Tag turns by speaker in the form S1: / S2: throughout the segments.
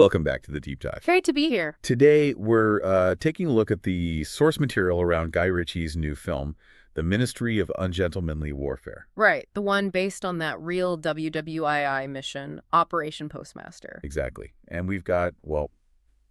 S1: Welcome back to the Deep Dive.
S2: Great to be here.
S1: Today, we're taking a look at the source material around Guy Ritchie's new film, The Ministry of Ungentlemanly Warfare.
S2: Right, the one based on that real WWII mission, Operation Postmaster.
S1: Exactly. And we've got, well,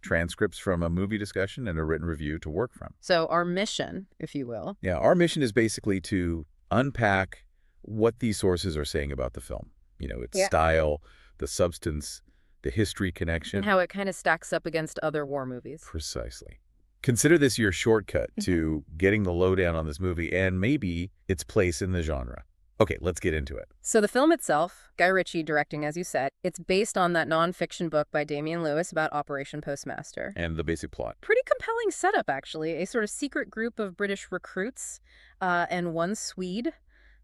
S1: transcripts from a movie discussion and a written review to work from.
S2: So our mission, if you will.
S1: Yeah, our mission is basically to unpack what these sources are saying about the film. You know, its style, the substance, the history connection.
S2: And how it kind of stacks up against other war movies.
S1: Precisely. Consider this your shortcut to getting the lowdown on this movie and maybe its place in the genre. Okay, let's get into it.
S2: So the film itself, Guy Ritchie directing, as you said, it's based on that nonfiction book by Damian Lewis about Operation Postmaster.
S1: And the basic plot.
S2: Pretty compelling setup, actually. A sort of secret group of British recruits and one Swede.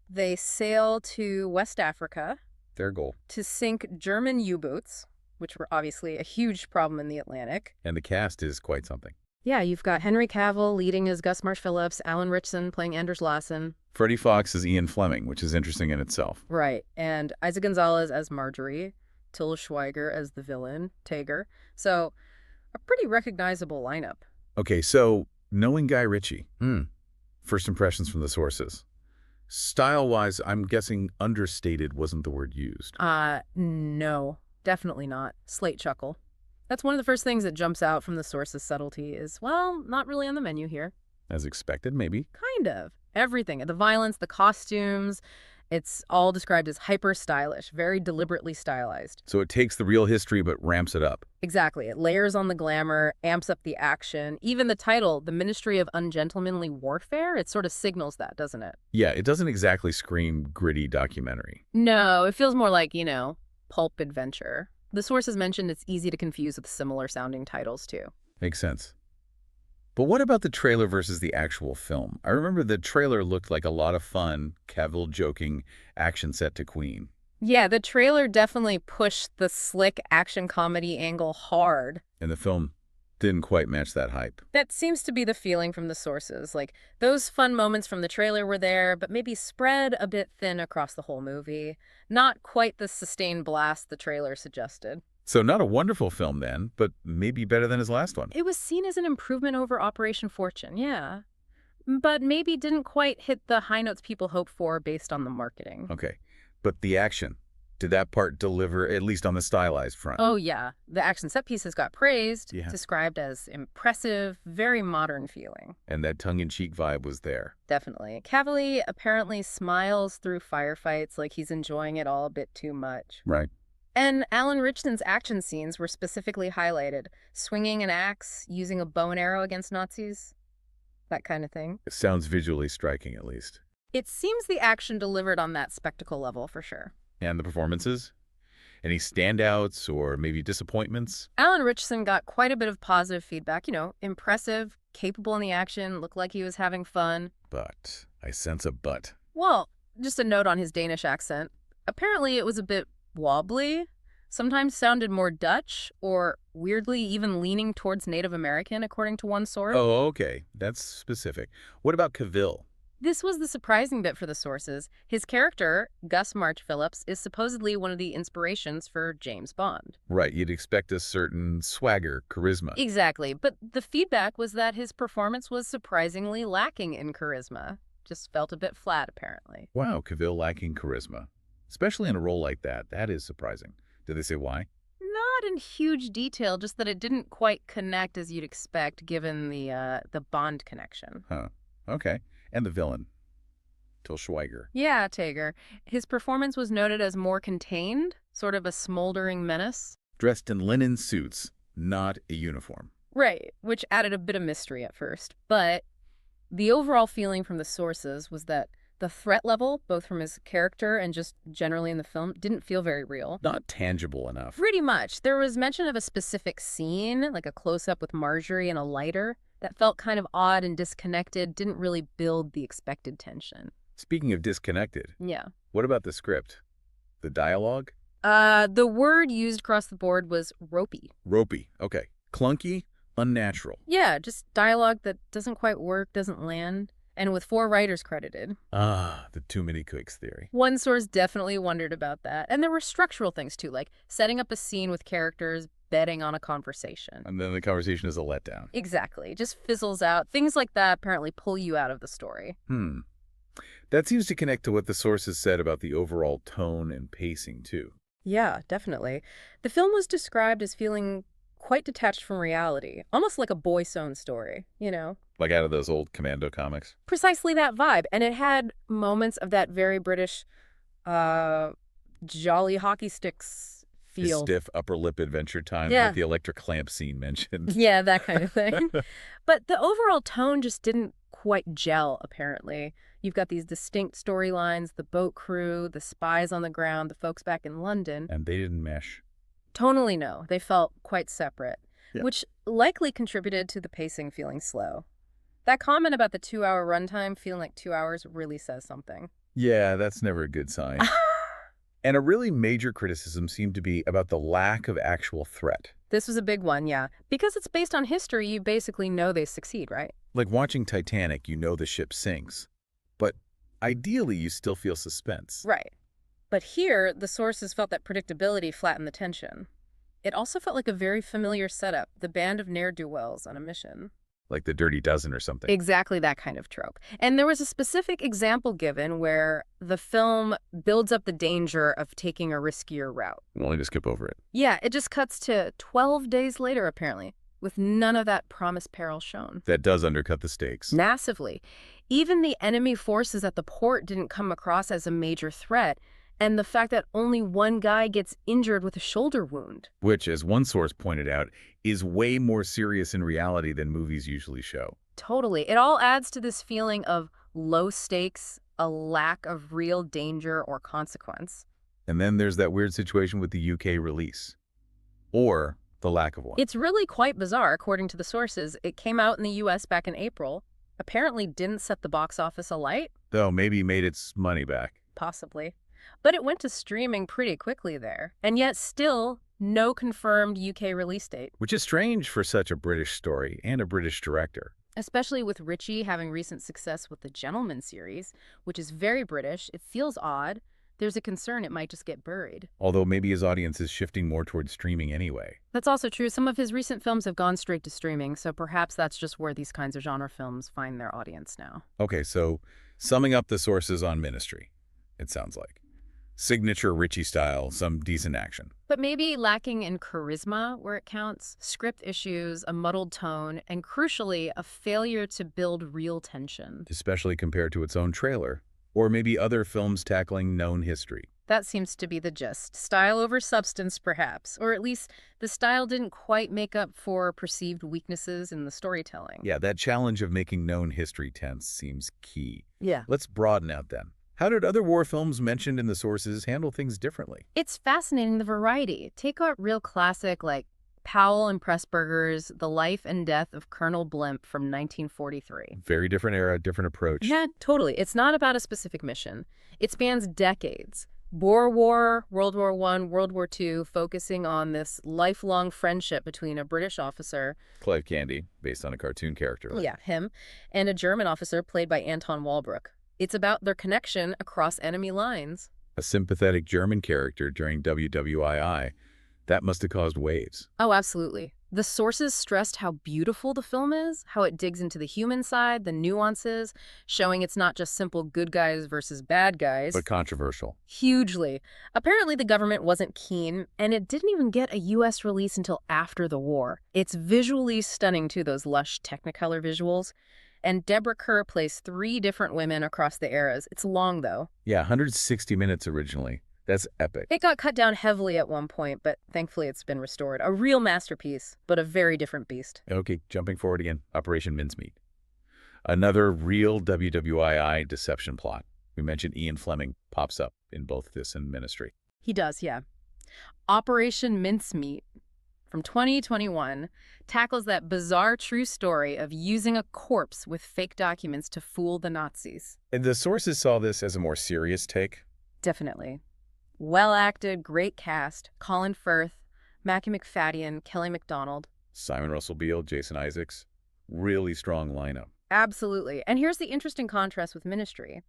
S2: They sail to West Africa.
S1: Their goal.
S2: To sink German U-boats, which were obviously a huge problem in the Atlantic.
S1: And the cast is quite something.
S2: Yeah, you've got Henry Cavill leading as Gus Marsh-Phillips, Alan Ritchson playing Anders Lassen.
S1: Freddie Fox is Ian Fleming, which is interesting in itself.
S2: Right, and Isaac Gonzalez as Marjorie, Till Schweiger as the villain, Tager. So, a pretty recognizable lineup.
S1: Okay, so knowing Guy Ritchie, first impressions from the sources. Style-wise, I'm guessing understated wasn't the word used.
S2: No, definitely not. Slate chuckle. That's one of the first things that jumps out from the source's subtlety is, well, not really on the menu here.
S1: As expected, maybe.
S2: Kind of. Everything. The violence, the costumes, it's all described as hyper-stylish, very deliberately stylized.
S1: So it takes the real history but ramps it up.
S2: Exactly. It layers on the glamour, amps up the action. Even the title, The Ministry of Ungentlemanly Warfare, it sort of signals that, doesn't it?
S1: Yeah, it doesn't exactly scream gritty documentary.
S2: No, it feels more like, pulp adventure. The sources mentioned it's easy to confuse with similar-sounding titles, too.
S1: Makes sense. But what about the trailer versus the actual film? I remember the trailer looked like a lot of fun, Cavill joking, action set to Queen.
S2: Yeah, the trailer definitely pushed the slick action comedy angle hard.
S1: And the film didn't quite match that hype.
S2: That seems to be the feeling from the sources. Like, those fun moments from the trailer were there, but maybe spread a bit thin across the whole movie. Not quite the sustained blast the trailer suggested.
S1: So not a wonderful film then, but maybe better than his last one.
S2: It was seen as an improvement over Operation Fortune, yeah. But maybe didn't quite hit the high notes people hoped for based on the marketing.
S1: Okay, but the action, did that part deliver, at least on the stylized front?
S2: Oh, yeah. The action set pieces got praised,
S1: Yeah.
S2: described as impressive, very modern feeling.
S1: And that tongue-in-cheek vibe was there.
S2: Definitely. Cavill apparently smiles through firefights like he's enjoying it all a bit too much.
S1: Right.
S2: And Alan Ritchson's action scenes were specifically highlighted. Swinging an axe, using a bow and arrow against Nazis, that kind of thing.
S1: It sounds visually striking, at least.
S2: It seems the action delivered on that spectacle level, for sure.
S1: And the performances? Any standouts or maybe disappointments?
S2: Alan Ritchson got quite a bit of positive feedback. Impressive, capable in the action, looked like he was having fun.
S1: But, I sense a but.
S2: Well, just a note on his Danish accent. Apparently it was a bit wobbly, sometimes sounded more Dutch, or weirdly even leaning towards Native American, according to one source.
S1: Oh, okay. That's specific. What about Cavill?
S2: This was the surprising bit for the sources. His character, Gus Marsh-Phillips, is supposedly one of the inspirations for James Bond.
S1: Right, you'd expect a certain swagger, charisma.
S2: Exactly, but the feedback was that his performance was surprisingly lacking in charisma. Just felt a bit flat, apparently.
S1: Wow, Cavill lacking charisma. Especially in a role like that. That is surprising. Did they say why?
S2: Not in huge detail, just that it didn't quite connect as you'd expect, given the Bond connection.
S1: Huh. Okay. And the villain, Till Schweiger.
S2: Yeah, Tager. His performance was noted as more contained, sort of a smoldering menace.
S1: Dressed in linen suits, not a uniform.
S2: Right, which added a bit of mystery at first. But the overall feeling from the sources was that the threat level, both from his character and just generally in the film, didn't feel very real.
S1: Not tangible enough.
S2: Pretty much. There was mention of a specific scene, like a close-up with Marjorie and a lighter, that felt kind of odd and disconnected, didn't really build the expected tension.
S1: Speaking of disconnected.
S2: Yeah.
S1: What about the script? The dialogue?
S2: The word used across the board was ropey.
S1: Ropey. Okay. Clunky, unnatural.
S2: Yeah, just dialogue that doesn't quite work, doesn't land. And with 4 writers credited.
S1: Ah, the too many cooks theory.
S2: One source definitely wondered about that. And there were structural things, too, like setting up a scene with characters, betting on a conversation.
S1: And then the conversation is a letdown.
S2: Exactly. Just fizzles out. Things like that apparently pull you out of the story.
S1: That seems to connect to what the sources said about the overall tone and pacing, too.
S2: Yeah, definitely. The film was described as feeling quite detached from reality, almost like a boy's own story, you know?
S1: Like out of those old Commando comics.
S2: Precisely that vibe. And it had moments of that very British, jolly hockey sticks
S1: The
S2: feel.
S1: stiff upper lip adventure time,
S2: Yeah.
S1: like the electric clamp scene mentioned.
S2: Yeah, that kind of thing. But the overall tone just didn't quite gel, apparently. You've got these distinct storylines, the boat crew, the spies on the ground, the folks back in London.
S1: And they didn't mesh.
S2: Tonally, no. They felt quite separate,
S1: Yeah.
S2: which likely contributed to the pacing feeling slow. That comment about the 2-hour runtime feeling like 2 hours really says something.
S1: Yeah, that's never a good sign. And a really major criticism seemed to be about the lack of actual threat.
S2: This was a big one, yeah. Because it's based on history, you basically know they succeed, right?
S1: Like watching Titanic, you know the ship sinks. But ideally, you still feel suspense.
S2: Right. But here, the sources felt that predictability flattened the tension. It also felt like a very familiar setup, the band of ne'er-do-wells on a mission.
S1: Like the Dirty Dozen or something.
S2: Exactly that kind of trope. And there was a specific example given where the film builds up the danger of taking a riskier route.
S1: Only to skip over it.
S2: Yeah, it just cuts to 12 days later, apparently, with none of that promised peril shown.
S1: That does undercut the stakes.
S2: Massively. Even the enemy forces at the port didn't come across as a major threat, and the fact that only one guy gets injured with a shoulder wound.
S1: Which, as one source pointed out, is way more serious in reality than movies usually show.
S2: Totally. It all adds to this feeling of low stakes, a lack of real danger or consequence.
S1: And then there's that weird situation with the UK release. Or the lack of one.
S2: It's really quite bizarre, according to the sources. It came out in the US back in April, apparently didn't set the box office alight.
S1: Though maybe made its money back.
S2: Possibly. But it went to streaming pretty quickly there. And yet still, no confirmed UK release date.
S1: Which is strange for such a British story and a British director.
S2: Especially with Ritchie having recent success with the Gentleman series, which is very British. It feels odd. There's a concern it might just get buried.
S1: Although maybe his audience is shifting more towards streaming anyway.
S2: That's also true. Some of his recent films have gone straight to streaming, so perhaps that's just where these kinds of genre films find their audience now.
S1: Okay, so summing up the sources on Ministry, it sounds like. Signature Ritchie style, some decent action.
S2: But maybe lacking in charisma where it counts, script issues, a muddled tone, and crucially, a failure to build real tension.
S1: Especially compared to its own trailer. Or maybe other films tackling known history.
S2: That seems to be the gist. Style over substance, perhaps. Or at least the style didn't quite make up for perceived weaknesses in the storytelling.
S1: Yeah, that challenge of making known history tense seems key.
S2: Yeah.
S1: Let's broaden out then. How did other war films mentioned in the sources handle things differently?
S2: It's fascinating, the variety. Take a real classic like Powell and Pressburger's The Life and Death of Colonel Blimp from 1943.
S1: Very different era, different approach.
S2: Yeah, totally. It's not about a specific mission. It spans decades. Boer War, World War I, World War II, focusing on this lifelong friendship between a British officer,
S1: Clive Candy, based on a cartoon character.
S2: yeah, him, and a German officer played by Anton Walbrook. It's about their connection across enemy lines.
S1: A sympathetic German character during WWII. That must have caused waves.
S2: Oh, absolutely. The sources stressed how beautiful the film is, how it digs into the human side, the nuances, showing it's not just simple good guys versus bad guys.
S1: But controversial.
S2: Hugely. Apparently the government wasn't keen, and it didn't even get a U.S. release until after the war. It's visually stunning too, those lush Technicolor visuals. And Deborah Kerr plays 3 different women across the eras. It's long, though.
S1: Yeah, 160 minutes originally. That's epic.
S2: It got cut down heavily at one point, but thankfully it's been restored. A real masterpiece, but a very different beast.
S1: Okay, jumping forward again. Operation Mincemeat. Another real WWII deception plot. We mentioned Ian Fleming pops up in both this and Ministry.
S2: He does, yeah. Operation Mincemeat from 2021 tackles that bizarre true story of using a corpse with fake documents to fool the Nazis.
S1: And the sources saw this as a more serious take.
S2: Definitely. Well acted, great cast. Colin Firth, Mackie McFadden, Kelly MacDonald.
S1: Simon Russell Beale, Jason Isaacs. Really strong lineup.
S2: Absolutely. And here's the interesting contrast with Ministry.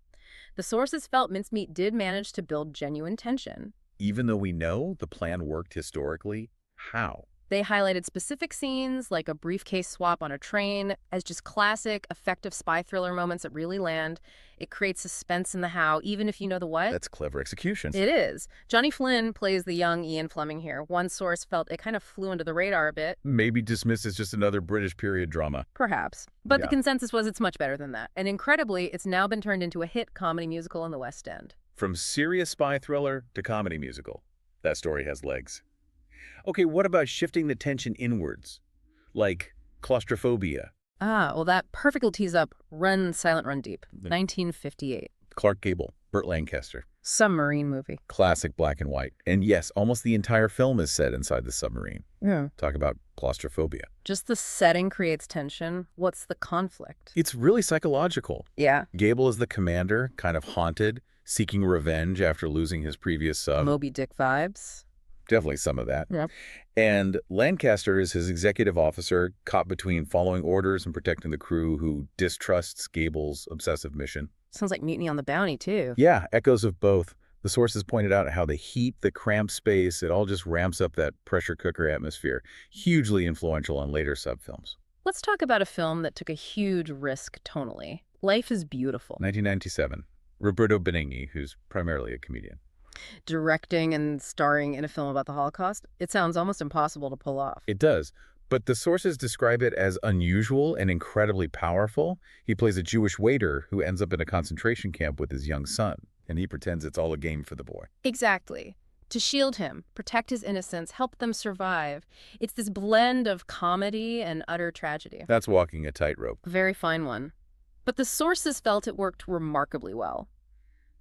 S2: The sources felt Mincemeat did manage to build genuine tension.
S1: Even though we know the plan worked historically, how?
S2: They highlighted specific scenes, like a briefcase swap on a train, as just classic, effective spy thriller moments that really land. It creates suspense in the how, even if you know the what.
S1: That's clever execution.
S2: It is. Johnny Flynn plays the young Ian Fleming here. One source felt it kind of flew under the radar a bit.
S1: Maybe dismissed as just another British period drama.
S2: Perhaps. But
S1: Yeah.
S2: the consensus was it's much better than that. And incredibly, it's now been turned into a hit comedy musical in the West End.
S1: From serious spy thriller to comedy musical. That story has legs. Okay, what about shifting the tension inwards? Like claustrophobia.
S2: Ah, well, that perfectly tees up Run, Silent, Run Deep, 1958.
S1: Clark Gable, Burt Lancaster.
S2: Submarine movie.
S1: Classic black and white. And yes, almost the entire film is set inside the submarine.
S2: Yeah.
S1: Talk about claustrophobia.
S2: Just the setting creates tension. What's the conflict?
S1: It's really psychological.
S2: Yeah.
S1: Gable is the commander, kind of haunted, seeking revenge after losing his previous sub.
S2: Moby Dick vibes.
S1: Definitely some of that.
S2: Yeah.
S1: And Lancaster is his executive officer, caught between following orders and protecting the crew who distrusts Gable's obsessive mission.
S2: Sounds like Mutiny on the Bounty, too.
S1: Yeah, echoes of both. The sources pointed out how the heat, the cramped space, it all just ramps up that pressure cooker atmosphere. Hugely influential on later sub-films.
S2: Let's talk about a film that took a huge risk tonally. Life is Beautiful.
S1: 1997. Roberto Benigni, who's primarily a comedian.
S2: Directing and starring in a film about the Holocaust, it sounds almost impossible to pull off.
S1: It does. But the sources describe it as unusual and incredibly powerful. He plays a Jewish waiter who ends up in a concentration camp with his young son, and he pretends it's all a game for the boy.
S2: Exactly. To shield him, protect his innocence, help them survive. It's this blend of comedy and utter tragedy.
S1: That's walking a tightrope.
S2: A very fine one. But the sources felt it worked remarkably well.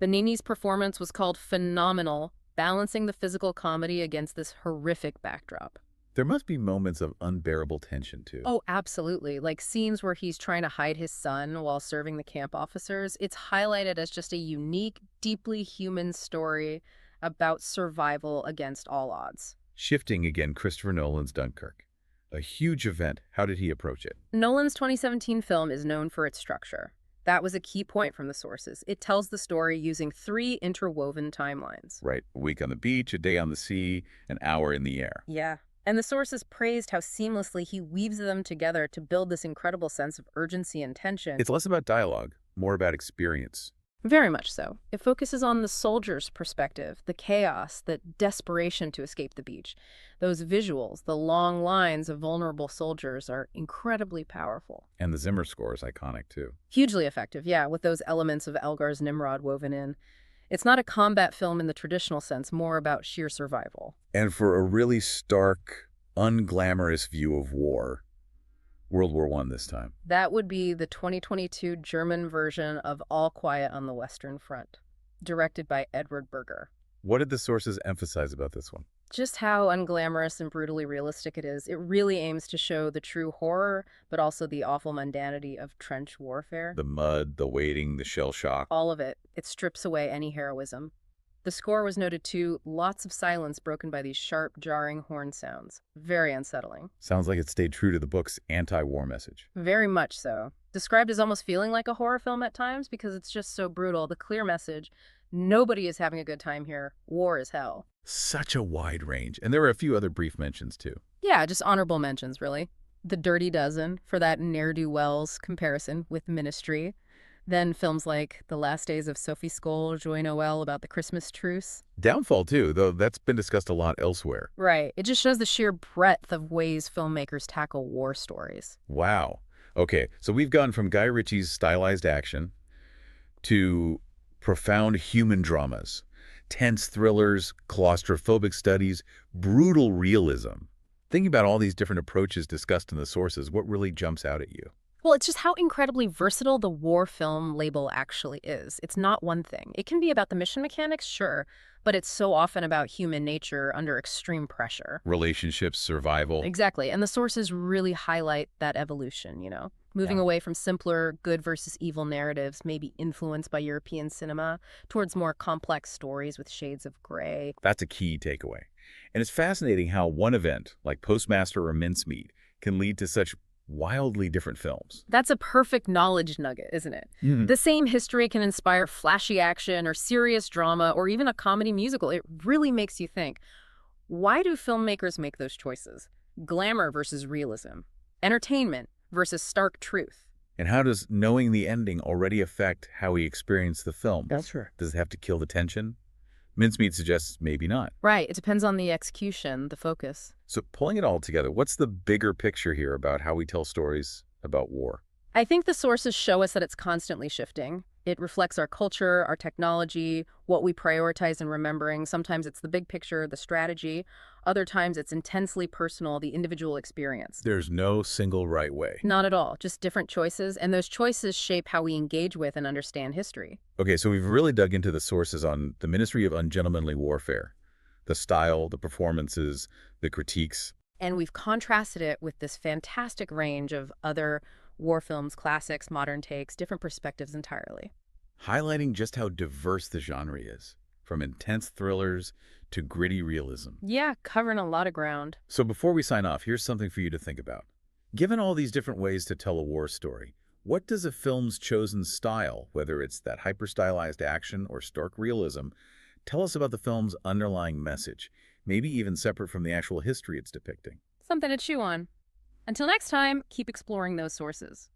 S2: Benigni's performance was called phenomenal, balancing the physical comedy against this horrific backdrop.
S1: There must be moments of unbearable tension, too.
S2: Oh, absolutely. Like scenes where he's trying to hide his son while serving the camp officers. It's highlighted as just a unique, deeply human story about survival against all odds.
S1: Shifting again, Christopher Nolan's Dunkirk. A huge event. How did he approach it?
S2: Nolan's 2017 film is known for its structure. That was a key point from the sources. It tells the story using 3 interwoven timelines.
S1: Right. A week on the beach, a day on the sea, an hour in the air.
S2: Yeah. And the sources praised how seamlessly he weaves them together to build this incredible sense of urgency and tension.
S1: It's less about dialogue, more about experience.
S2: Very much so. It focuses on the soldier's perspective, the chaos, the desperation to escape the beach. Those visuals, the long lines of vulnerable soldiers are incredibly powerful.
S1: And the Zimmer score is iconic, too.
S2: Hugely effective, yeah, with those elements of Elgar's Nimrod woven in. It's not a combat film in the traditional sense, more about sheer survival.
S1: And for a really stark, unglamorous view of war, World War I this time.
S2: That would be the 2022 German version of All Quiet on the Western Front, directed by Edward Berger.
S1: What did the sources emphasize about this one?
S2: Just how unglamorous and brutally realistic it is. It really aims to show the true horror, but also the awful mundanity of trench warfare.
S1: The mud, the waiting, the shell shock.
S2: All of it. It strips away any heroism. The score was noted too, lots of silence broken by these sharp, jarring horn sounds. Very unsettling.
S1: Sounds like it stayed true to the book's anti-war message.
S2: Very much so. Described as almost feeling like a horror film at times because it's just so brutal. The clear message, nobody is having a good time here. War is hell.
S1: Such a wide range. And there were a few other brief mentions, too.
S2: Yeah, just honorable mentions, really. The Dirty Dozen, for that ne'er-do-wells comparison with Ministry. Then films like The Last Days of Sophie Scholl, Joy Noel about the Christmas truce.
S1: Downfall, too, though that's been discussed a lot elsewhere.
S2: Right. It just shows the sheer breadth of ways filmmakers tackle war stories.
S1: Wow. Okay, so we've gone from Guy Ritchie's stylized action to profound human dramas, tense thrillers, claustrophobic studies, brutal realism. Thinking about all these different approaches discussed in the sources, what really jumps out at you?
S2: Well, it's just how incredibly versatile the war film label actually is. It's not one thing. It can be about the mission mechanics, sure, but it's so often about human nature under extreme pressure.
S1: Relationships, survival.
S2: Exactly. And the sources really highlight that evolution, moving away from simpler good versus evil narratives, maybe influenced by European cinema, towards more complex stories with shades of gray.
S1: That's a key takeaway. And it's fascinating how one event, like Postmaster or Mincemeat, can lead to such wildly different films.
S2: That's a perfect knowledge nugget, isn't it? The same history can inspire flashy action or serious drama or even a comedy musical. It really makes you think, why do filmmakers make those choices? glamour versus realism, entertainment versus stark truth.
S1: And how does knowing the ending already affect how we experience the film?
S3: That's right.
S1: Does it have to kill the tension? Mincemeat suggests maybe not.
S2: Right, it depends on the execution, the focus.
S1: So pulling it all together, what's the bigger picture here about how we tell stories about war?
S2: I think the sources show us that it's constantly shifting. It reflects our culture, our technology, what we prioritize in remembering. Sometimes it's the big picture, the strategy. Other times it's intensely personal, the individual experience.
S1: There's no single right way.
S2: Not at all, just different choices, and those choices shape how we engage with and understand history.
S1: Okay, so we've really dug into the sources on the Ministry of Ungentlemanly Warfare, the style, the performances, the critiques.
S2: And we've contrasted it with this fantastic range of other war films, classics, modern takes, different perspectives entirely.
S1: Highlighting just how diverse the genre is, from intense thrillers to gritty realism.
S2: Yeah, covering a lot of ground.
S1: So before we sign off, here's something for you to think about. Given all these different ways to tell a war story, what does a film's chosen style, whether it's that hyper-stylized action or stark realism, tell us about the film's underlying message, maybe even separate from the actual history it's depicting?
S2: Something to chew on. Until next time, keep exploring those sources.